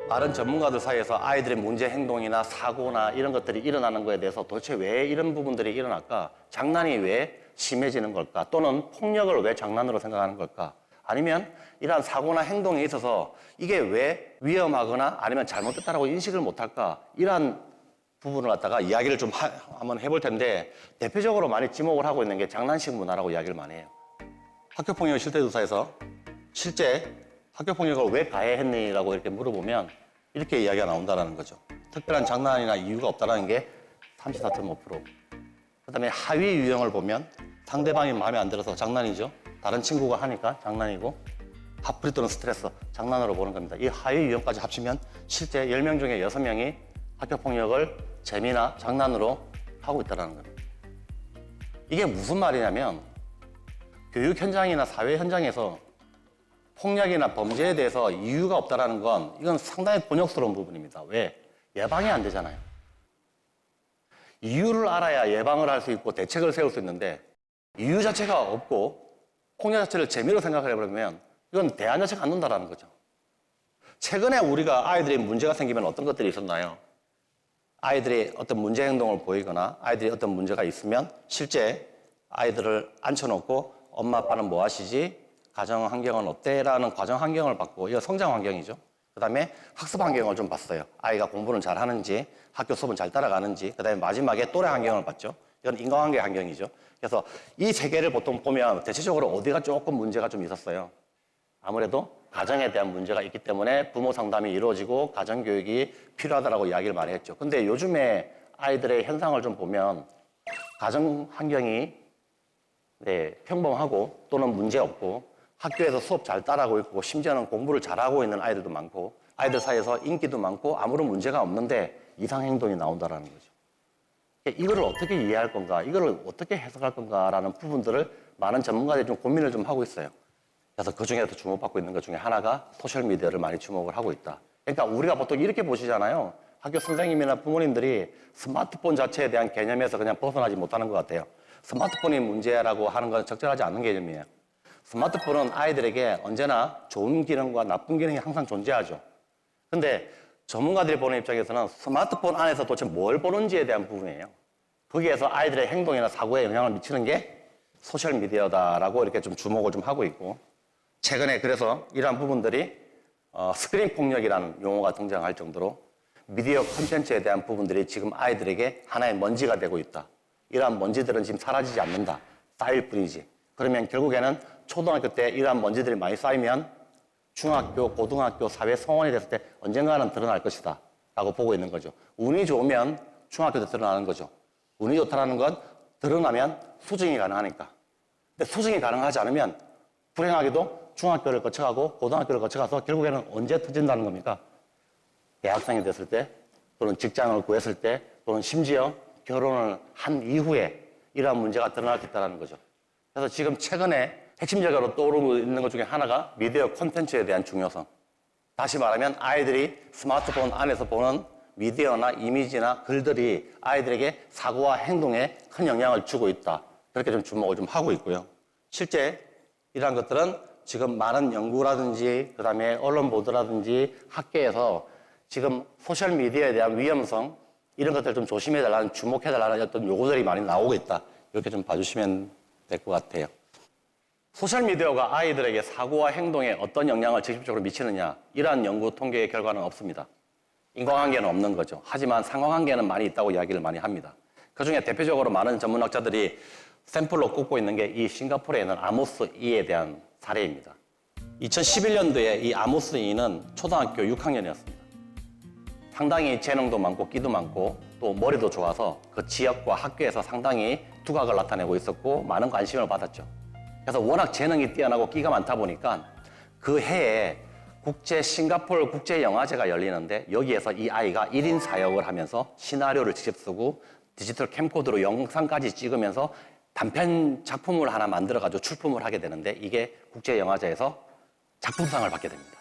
다른 전문가들 사이에서 아이들의 문제 행동이나 사고나 이런 것들이 일어나는 거에 대해서 도대체 왜 이런 부분들이 일어날까? 장난이 왜 심해지는 걸까? 또는 폭력을 왜 장난으로 생각하는 걸까? 아니면 이러한 사고나 행동에 있어서 이게 왜 위험하거나 아니면 잘못됐다라고 인식을 못할까? 이러한 부분을 갖다가 이야기를 좀 한번 해볼 텐데, 대표적으로 많이 지목을 하고 있는 게 장난식 문화라고 이야기를 많이 해요. 학교폭력 실태조사에서 실제 학교폭력을 왜 가해했니라고 이렇게 물어보면 이렇게 이야기가 나온다는 거죠. 특별한 장난이나 이유가 없다는 게 34.5%. 그다음에 하위 유형을 보면 상대방이 마음에 안 들어서 장난이죠. 다른 친구가 하니까 장난이고, 화풀이 또는 스트레스, 장난으로 보는 겁니다. 이 하위 유형까지 합치면 실제 10명 중에 6명이 학교폭력을 재미나 장난으로 하고 있다는 겁니다. 이게 무슨 말이냐면 교육 현장이나 사회 현장에서 폭력이나 범죄에 대해서 이유가 없다는 건 이건 상당히 곤욕스러운 부분입니다. 왜? 예방이 안 되잖아요. 이유를 알아야 예방을 할 수 있고 대책을 세울 수 있는데 이유 자체가 없고 폭력 자체를 재미로 생각을 해버리면 이건 대안 자체가 안 된다는 거죠. 최근에 우리가 아이들이 문제가 생기면 어떤 것들이 있었나요? 아이들이 어떤 문제 행동을 보이거나 아이들이 어떤 문제가 있으면 실제 아이들을 앉혀놓고 엄마 아빠는 뭐 하시지? 가정 환경은 어때? 라는 가정 환경을 봤고, 이거 성장 환경이죠. 그 다음에 학습 환경을 좀 봤어요. 아이가 공부는 잘 하는지, 학교 수업은 잘 따라가는지, 그 다음에 마지막에 또래 환경을 봤죠. 이건 인간관계 환경이죠. 그래서 이 세 개를 보통 보면 대체적으로 어디가 조금 문제가 좀 있었어요. 아무래도 가정에 대한 문제가 있기 때문에 부모 상담이 이루어지고 가정교육이 필요하다고 이야기를 많이 했죠. 근데 요즘에 아이들의 현상을 좀 보면 가정 환경이 평범하고 또는 문제 없고 학교에서 수업 잘 따라하고 있고 심지어는 공부를 잘하고 있는 아이들도 많고 아이들 사이에서 인기도 많고 아무런 문제가 없는데 이상 행동이 나온다는 거죠. 이거를 어떻게 이해할 건가, 이거를 어떻게 해석할 건가라는 부분들을 많은 전문가들이 좀 고민을 좀 하고 있어요. 그래서 그 중에서 주목받고 있는 것 중에 하나가 소셜미디어를 많이 주목을 하고 있다. 그러니까 우리가 보통 이렇게 보시잖아요. 학교 선생님이나 부모님들이 스마트폰 자체에 대한 개념에서 그냥 벗어나지 못하는 것 같아요. 스마트폰이 문제라고 하는 건 적절하지 않은 개념이에요. 스마트폰은 아이들에게 언제나 좋은 기능과 나쁜 기능이 항상 존재하죠. 근데 전문가들이 보는 입장에서는 스마트폰 안에서 도대체 뭘 보는지에 대한 부분이에요. 거기에서 아이들의 행동이나 사고에 영향을 미치는 게 소셜미디어다라고 이렇게 좀 주목을 좀 하고 있고, 최근에 그래서 이러한 부분들이 스크린 폭력이라는 용어가 등장할 정도로 미디어 콘텐츠에 대한 부분들이 지금 아이들에게 하나의 먼지가 되고 있다. 이러한 먼지들은 지금 사라지지 않는다. 쌓일 뿐이지. 그러면 결국에는 초등학교 때 이러한 먼지들이 많이 쌓이면 중학교, 고등학교, 사회 성원이 됐을 때 언젠가는 드러날 것이다 라고 보고 있는 거죠. 운이 좋으면 중학교 때 드러나는 거죠. 운이 좋다는 건 드러나면 수정이 가능하니까. 근데 수정이 가능하지 않으면 불행하게도 중학교를 거쳐가고 고등학교를 거쳐가서 결국에는 언제 터진다는 겁니까? 대학생이 됐을 때 또는 직장을 구했을 때 또는 심지어 결혼을 한 이후에 이러한 문제가 드러나겠다는 거죠. 그래서 지금 최근에 핵심적으로 떠오르고 있는 것 중에 하나가 미디어 콘텐츠에 대한 중요성. 다시 말하면 아이들이 스마트폰 안에서 보는 미디어나 이미지나 글들이 아이들에게 사고와 행동에 큰 영향을 주고 있다. 그렇게 좀 주목을 좀 하고 있고요. 실제 이러한 것들은 지금 많은 연구라든지 그다음에 언론 보도라든지 학계에서 지금 소셜미디어에 대한 위험성 이런 것들 좀 조심해달라는, 주목해달라는 어떤 요구들이 많이 나오고 있다. 이렇게 좀 봐주시면 될 것 같아요. 소셜미디어가 아이들에게 사고와 행동에 어떤 영향을 직접적으로 미치느냐, 이러한 연구 통계의 결과는 없습니다. 인과관계는 없는 거죠. 하지만 상호관계는 많이 있다고 이야기를 많이 합니다. 그중에 대표적으로 많은 전문학자들이 샘플로 꼽고 있는 게 이 싱가포르에 있는 아모스 이에 대한 사례입니다. 2011년도에 이 아모스 이는 초등학교 6학년이었습니다. 상당히 재능도 많고 끼도 많고 또 머리도 좋아서 그 지역과 학교에서 상당히 두각을 나타내고 있었고 많은 관심을 받았죠. 그래서 워낙 재능이 뛰어나고 끼가 많다 보니까 그 해에 싱가포르 국제영화제가 열리는데 여기에서 이 아이가 1인 사역을 하면서 시나리오를 직접 쓰고 디지털 캠코더로 영상까지 찍으면서 단편 작품을 하나 만들어가지고 출품을 하게 되는데 이게 국제영화제에서 작품상을 받게 됩니다.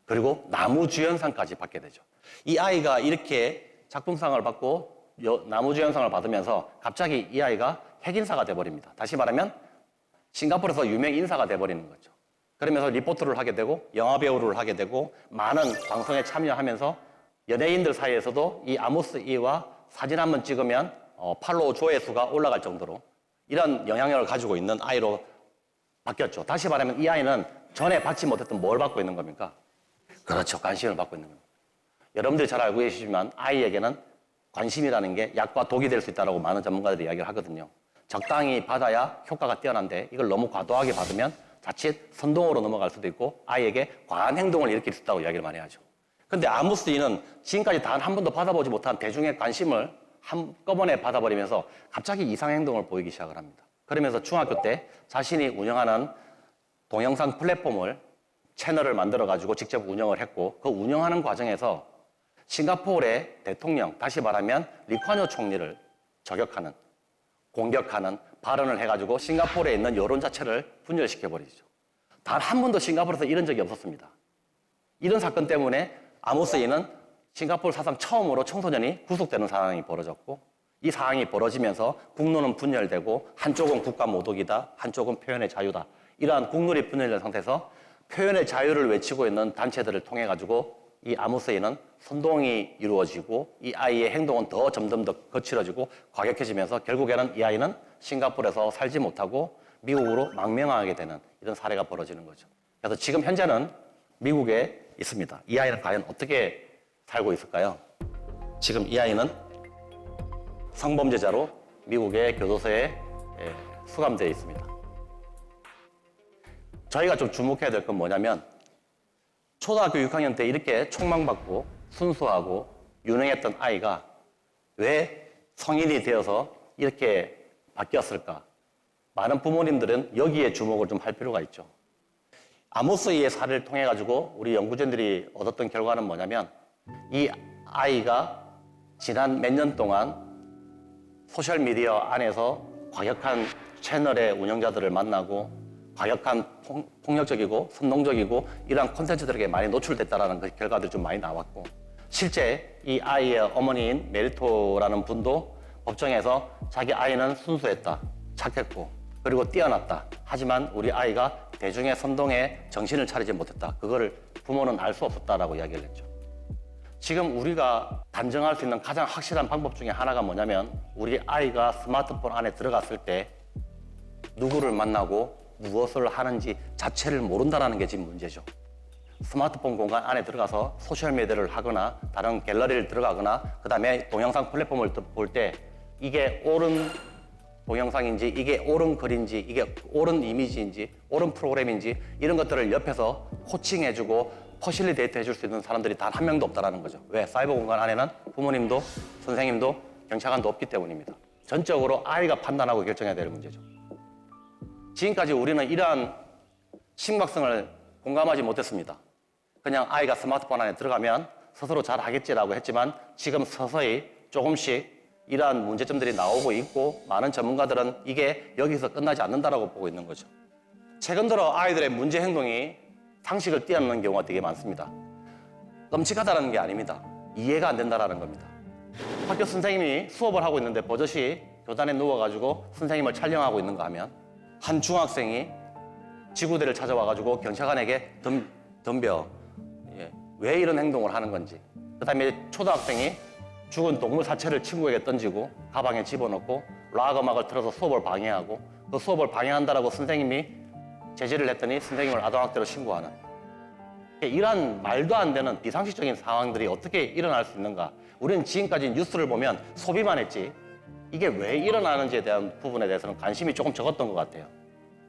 그리고 나무주연상까지 받게 되죠. 이 아이가 이렇게 작품상을 받고 나무주연상을 받으면서 갑자기 이 아이가 핵인사가 돼버립니다. 다시 말하면 싱가포르에서 유명 인사가 돼버리는 거죠. 그러면서 리포터를 하게 되고 영화배우를 하게 되고 많은 방송에 참여하면서 연예인들 사이에서도 이 아모스 E와 사진 한번 찍으면 팔로우 조회수가 올라갈 정도로 이런 영향력을 가지고 있는 아이로 바뀌었죠. 다시 말하면 이 아이는 전에 받지 못했던 뭘 받고 있는 겁니까? 그렇죠. 관심을 받고 있는 겁니다. 여러분들이 잘 알고 계시지만 아이에게는 관심이라는 게 약과 독이 될 수 있다고 많은 전문가들이 이야기를 하거든요. 적당히 받아야 효과가 뛰어난데 이걸 너무 과도하게 받으면 자칫 선동으로 넘어갈 수도 있고 아이에게 과한 행동을 일으킬 수 있다고 이야기를 많이 하죠. 근데 아모스 E는 지금까지 단 한 번도 받아보지 못한 대중의 관심을 한꺼번에 받아버리면서 갑자기 이상 행동을 보이기 시작을 합니다. 그러면서 중학교 때 자신이 운영하는 동영상 플랫폼을 채널을 만들어가지고 직접 운영을 했고 그 운영하는 과정에서 싱가포르의 대통령, 다시 말하면 리쿠아뇨 총리를 저격하는, 공격하는 발언을 해가지고 싱가포르에 있는 여론 자체를 분열시켜버리죠. 단 한 번도 싱가포르에서 이런 적이 없었습니다. 이런 사건 때문에 아모스 E는 싱가포르 사상 처음으로 청소년이 구속되는 상황이 벌어졌고 이 상황이 벌어지면서 국론은 분열되고 한쪽은 국가 모독이다, 한쪽은 표현의 자유다. 이러한 국론이 분열된 상태에서 표현의 자유를 외치고 있는 단체들을 통해 가지고 이 아모스 E는 선동이 이루어지고 이 아이의 행동은 더 점점 더 거칠어지고 과격해지면서 결국에는 이 아이는 싱가포르에서 살지 못하고 미국으로 망명하게 되는 이런 사례가 벌어지는 거죠. 그래서 지금 현재는 미국에 있습니다. 이 아이는 과연 어떻게 살고 있을까요? 지금 이 아이는 성범죄자로 미국의 교도소에 수감되어 있습니다. 저희가 좀 주목해야 될 건 뭐냐면 초등학교 6학년 때 이렇게 촉망받고 순수하고 유능했던 아이가 왜 성인이 되어서 이렇게 바뀌었을까? 많은 부모님들은 여기에 주목을 좀 할 필요가 있죠. 아모스 E의 사례를 통해 가지고 우리 연구진들이 얻었던 결과는 뭐냐면 이 아이가 지난 몇 년 동안 소셜미디어 안에서 과격한 채널의 운영자들을 만나고 과격한 폭력적이고 선동적이고 이러한 콘텐츠들에게 많이 노출됐다는 그 결과들이 좀 많이 나왔고 실제 이 아이의 어머니인 메리토라는 분도 법정에서 자기 아이는 순수했다, 착했고 그리고 뛰어났다. 하지만 우리 아이가 대중의 선동에 정신을 차리지 못했다. 그거를 부모는 알 수 없었다라고 이야기를 했죠. 지금 우리가 단정할 수 있는 가장 확실한 방법 중에 하나가 뭐냐면 우리 아이가 스마트폰 안에 들어갔을 때 누구를 만나고 무엇을 하는지 자체를 모른다는 게 지금 문제죠. 스마트폰 공간 안에 들어가서 소셜미디어를 하거나 다른 갤러리를 들어가거나 그 다음에 동영상 플랫폼을 볼 때 이게 옳은 동영상인지 이게 옳은 글인지 이게 옳은 이미지인지 옳은 프로그램인지 이런 것들을 옆에서 코칭해주고 퍼실리데이트 해줄 수 있는 사람들이 단 한 명도 없다는 거죠. 왜? 사이버 공간 안에는 부모님도 선생님도 경찰관도 없기 때문입니다. 전적으로 아이가 판단하고 결정해야 될 문제죠. 지금까지 우리는 이러한 심각성을 공감하지 못했습니다. 그냥 아이가 스마트폰 안에 들어가면 스스로 잘 하겠지라고 했지만 지금 서서히 조금씩 이러한 문제점들이 나오고 있고 많은 전문가들은 이게 여기서 끝나지 않는다라고 보고 있는 거죠. 최근 들어 아이들의 문제 행동이 상식을 뛰어넘는 경우가 되게 많습니다. 끔찍하다는 게 아닙니다. 이해가 안 된다는 겁니다. 학교 선생님이 수업을 하고 있는데 버젓이 교단에 누워가지고 선생님을 촬영하고 있는가 하면 한 중학생이 지구대를 찾아와가지고 경찰관에게 덤벼 왜 이런 행동을 하는 건지 그 다음에 초등학생이 죽은 동물 사체를 친구에게 던지고 가방에 집어넣고 락 음악을 틀어서 수업을 방해하고 그 수업을 방해한다라고 선생님이 제지를 했더니 선생님을 아동학대로 신고하는 이러한 말도 안 되는 비상식적인 상황들이 어떻게 일어날 수 있는가. 우리는 지금까지 뉴스를 보면 소비만 했지 이게 왜 일어나는지에 대한 부분에 대해서는 관심이 조금 적었던 것 같아요.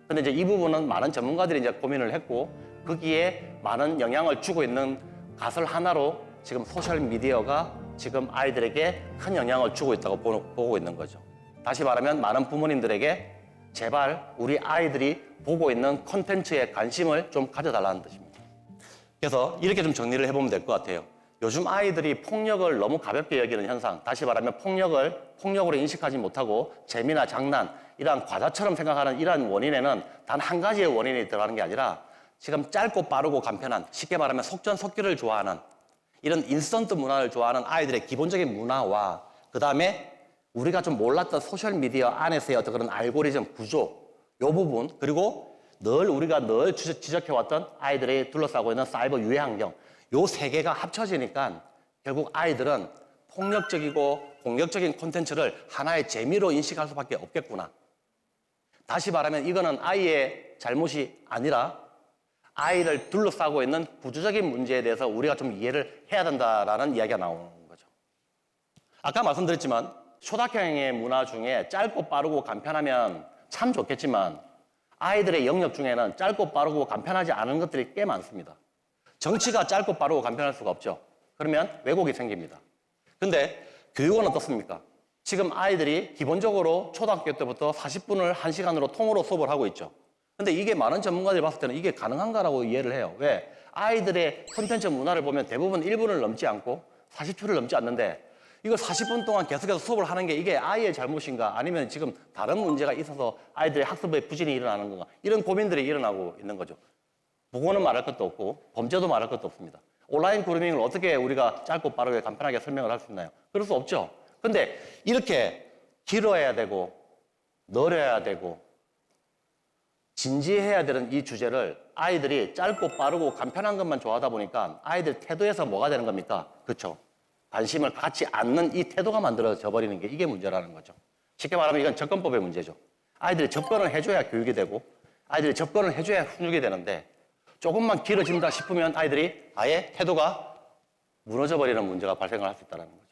근데 이제 이 부분은 많은 전문가들이 이제 고민을 했고 거기에 많은 영향을 주고 있는 가설 하나로 지금 소셜미디어가 지금 아이들에게 큰 영향을 주고 있다고 보고 있는 거죠. 다시 말하면 많은 부모님들에게 제발 우리 아이들이 보고 있는 콘텐츠에 관심을 좀 가져달라는 뜻입니다. 그래서 이렇게 좀 정리를 해보면 될 것 같아요. 요즘 아이들이 폭력을 너무 가볍게 여기는 현상, 다시 말하면 폭력으로 인식하지 못하고 재미나 장난, 이러한 과자처럼 생각하는 이러한 원인에는 단 한 가지의 원인이 들어가는 게 아니라 지금 짧고 빠르고 간편한, 쉽게 말하면 속전속결을 좋아하는 이런 인스턴트 문화를 좋아하는 아이들의 기본적인 문화와 그 다음에 우리가 좀 몰랐던 소셜미디어 안에서의 어떤 그런 알고리즘 구조, 이 부분, 그리고 늘 우리가 늘 지적해왔던 아이들이 둘러싸고 있는 사이버 유해 환경, 요 세 개가 합쳐지니까 결국 아이들은 폭력적이고 공격적인 콘텐츠를 하나의 재미로 인식할 수밖에 없겠구나. 다시 말하면 이거는 아이의 잘못이 아니라 아이를 둘러싸고 있는 구조적인 문제에 대해서 우리가 좀 이해를 해야 된다라는 이야기가 나오는 거죠. 아까 말씀드렸지만 초등학생의 문화 중에 짧고 빠르고 간편하면 참 좋겠지만 아이들의 영역 중에는 짧고 빠르고 간편하지 않은 것들이 꽤 많습니다. 정치가 짧고 빠르고 간편할 수가 없죠. 그러면 왜곡이 생깁니다. 근데 교육은 어떻습니까? 지금 아이들이 기본적으로 초등학교 때부터 40분을 1시간으로 통으로 수업을 하고 있죠. 근데 이게 많은 전문가들이 봤을 때는 이게 가능한가라고 이해를 해요. 왜? 아이들의 콘텐츠 문화를 보면 대부분 1분을 넘지 않고 40초를 넘지 않는데 이걸 40분 동안 계속해서 수업을 하는 게 이게 아이의 잘못인가 아니면 지금 다른 문제가 있어서 아이들의 학습에 부진이 일어나는 건가 이런 고민들이 일어나고 있는 거죠. 보고는 말할 것도 없고 범죄도 말할 것도 없습니다. 온라인 그루밍을 어떻게 우리가 짧고 빠르게 간편하게 설명을 할 수 있나요? 그럴 수 없죠. 근데 이렇게 길어야 되고 늘어야 되고 진지해야 되는 이 주제를 아이들이 짧고 빠르고 간편한 것만 좋아하다 보니까 아이들 태도에서 뭐가 되는 겁니까? 그렇죠. 관심을 갖지 않는 이 태도가 만들어져 버리는 게 이게 문제라는 거죠. 쉽게 말하면 이건 접근법의 문제죠. 아이들이 접근을 해줘야 교육이 되고 아이들이 접근을 해줘야 훈육이 되는데 조금만 길어진다 싶으면 아이들이 아예 태도가 무너져 버리는 문제가 발생을 할 수 있다는 거죠.